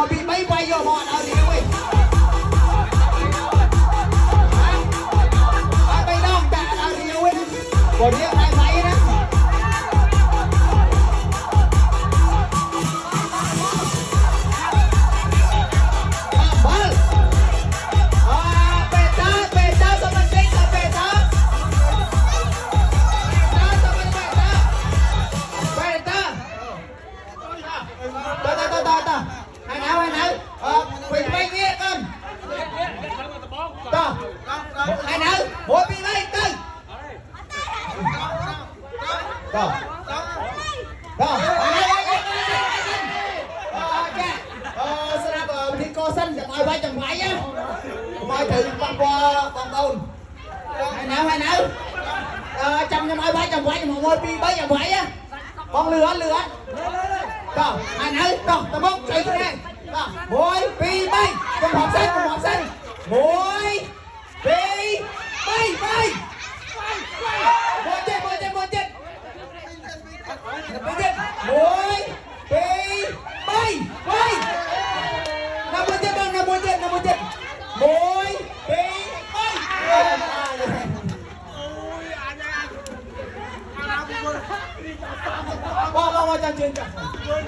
mà bị bay quay vô bọn ở gì ơi bay đông cả ở gì ơi còn đi ở máy đó hai nữ mỗi bị lấy tư rồi rồi thì cô xin cho mọi vai chồng phải á mọi thử con qua con tôn hai nữ chồng cho mọi vai chồng phải mà mỗi bị bấy chồng phải á con lừa rồi hai nữ rồi tao bốc chơi cái này mỗi bị bay con học sinh mỗi bị bay một chết mỗi bị bay năm mươi chết mỗi bị bay bo cho chuyện